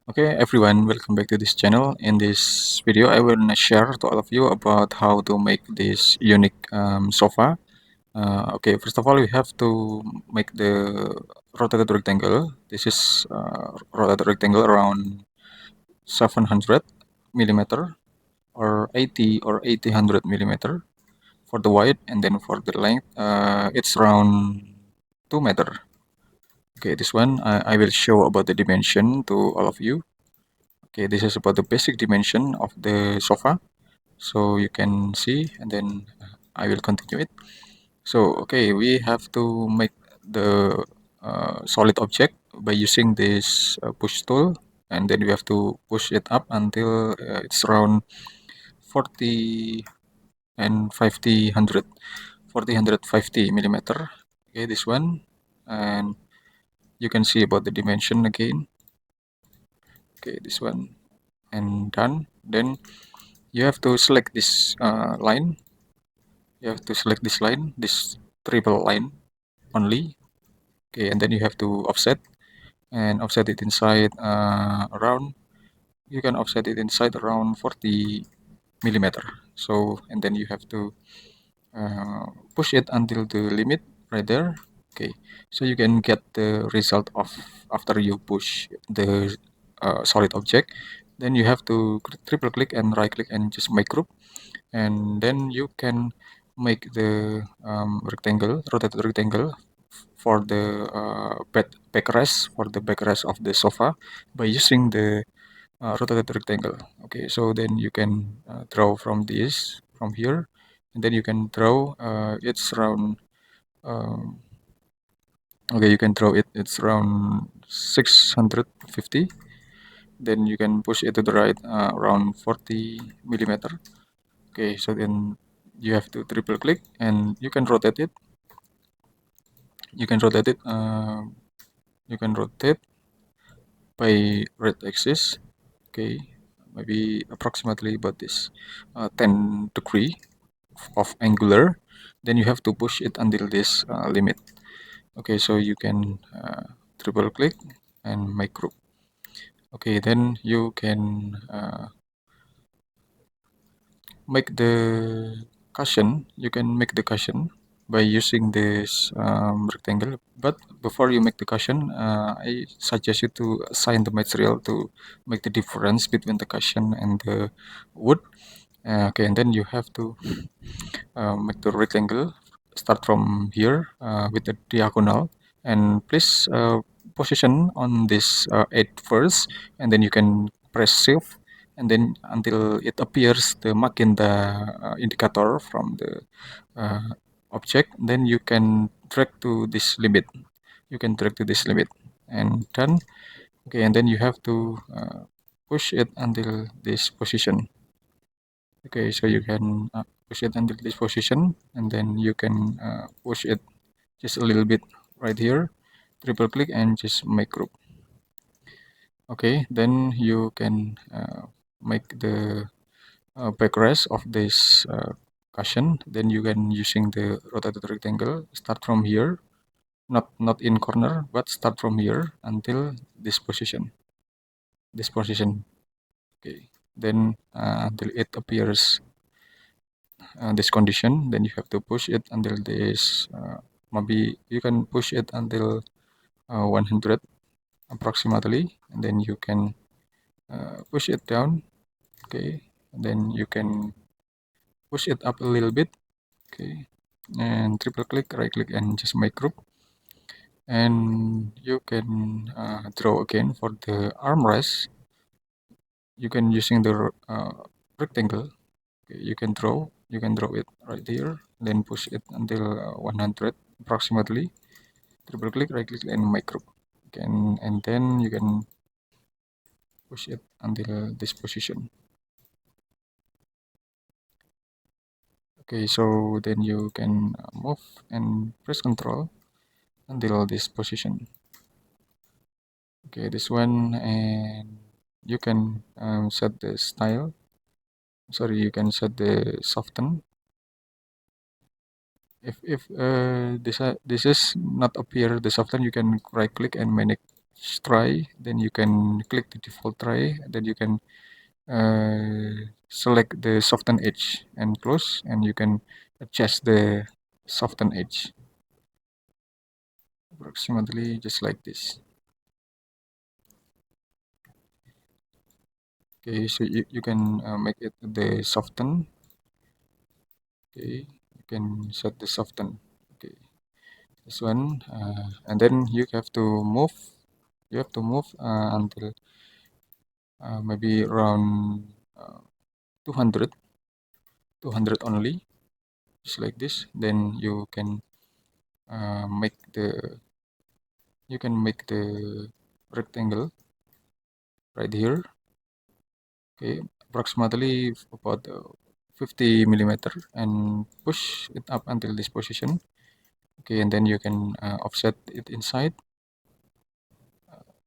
Okay, everyone, welcome back to this channel. In this video, I will share to all of you about how to make this unique sofa. Okay, first of all, we have to make the rotated rectangle. This is rotated rectangle around 700 millimeter or 80 or 800 millimeter for the width, and then for the length, it's around 2 meter. Okay, this one I will show about the dimension to all of you. Okay, this is about the basic dimension of the sofa. So you can see, and then I will continue it. So, okay, we have to make the solid object by using this push tool, and then we have to push it up until it's around 40 and 50, 100, 40, 150 millimeter. Okay, this one, and you can see about the dimension again. Okay, this one, and done. Then you have to select this line. You have to select this line, this triple line only. Okay, and then you have to offset and offset it inside around. You can offset it inside around 40 millimeter. So, and then you have to push it until the limit right there. Okay, so you can get the result of after you push the solid object. Then you have to triple click and right click and just make group, and then you can make the rectangle, rotated rectangle for the backrest, for the backrest of the sofa by using the rotated rectangle. Okay, so then you can draw from this, from here, and then you can draw it's around um, okay, you can draw it, it's around 650. Then you can push it to the right around 40 millimeter. Okay, so then you have to triple click and you can rotate it. You can rotate it. You can rotate by red axis. Okay, maybe approximately about this 10 degree of angular. Then you have to push it until this limit. Okay, so you can triple click and make group. Okay, then you can make the cushion. You can make the cushion by using this rectangle. But before you make the cushion, I suggest you to assign the material to make the difference between the cushion and the wood. Okay, and then you have to make the rectangle. Start from here with the diagonal, and please position on this edge first, and then you can press shift, and then until it appears the magenta indicator from the uh, object, then you can drag to this limit. You can drag to this limit, and done. Okay, and then you have to push it until this position. Okay, so you can push it until this position, and then you can push it just a little bit right here, triple click and just make group. Okay, then you can make the backrest of this cushion. Then you can using the rotated rectangle, start from here, not in corner, but start from here until this position. This position. Okay, then until it appears this condition, then you have to push it until this maybe you can push it until 100 approximately, and then you can push it down. Okay, and then you can push it up a little bit. Okay, and triple click, right click and just make group, and you can draw again for the armrest. You can using the rectangle. Okay, you can draw it right here, then push it until 100 approximately, triple click, right click and make group. Okay, and then you can push it until this position. Okay, so then you can move and press Control until this position. Okay, this one, and you can set the style. Sorry, you can set the soften. If this is not appear the soften, you can right click and tray, then you can click the default tray, then you can select the soften edge and close, and you can adjust the soften edge approximately just like this. Okay, so you can make it the soften. Okay, you can set the soften. Okay, this one, and then you have to move. You have to move until maybe around 200, 200 only, just like this. Then make the you can make the rectangle right here. Okay, approximately about 50 millimeter, and push it up until this position. Okay, and then you can offset it inside,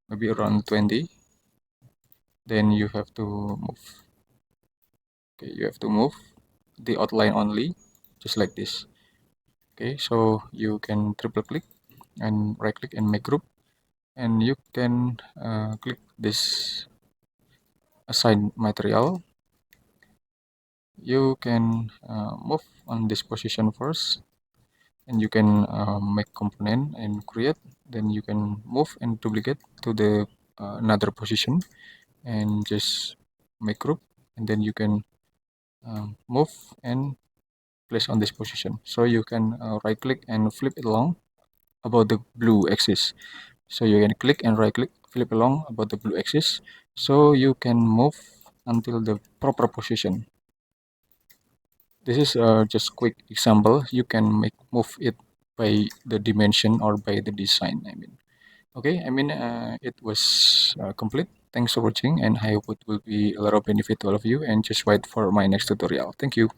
maybe around 20. Then you have to move. Okay, you have to move the outline only, just like this. Okay, so you can triple click and right click and make group, and you can click this assign material. You can move on this position first, and you can make component and create. Then you can move and duplicate to the another position and just make group, and then you can move and place on this position. So you can right click and flip it along about the blue axis. So you can click and right click, flip along about the blue axis, so you can move until the proper position. This is just quick example. You can move it by the dimension or by the design. Okay. It was complete. Thanks for watching, and I hope it will be a lot of benefit to all of you. And just wait for my next tutorial. Thank you.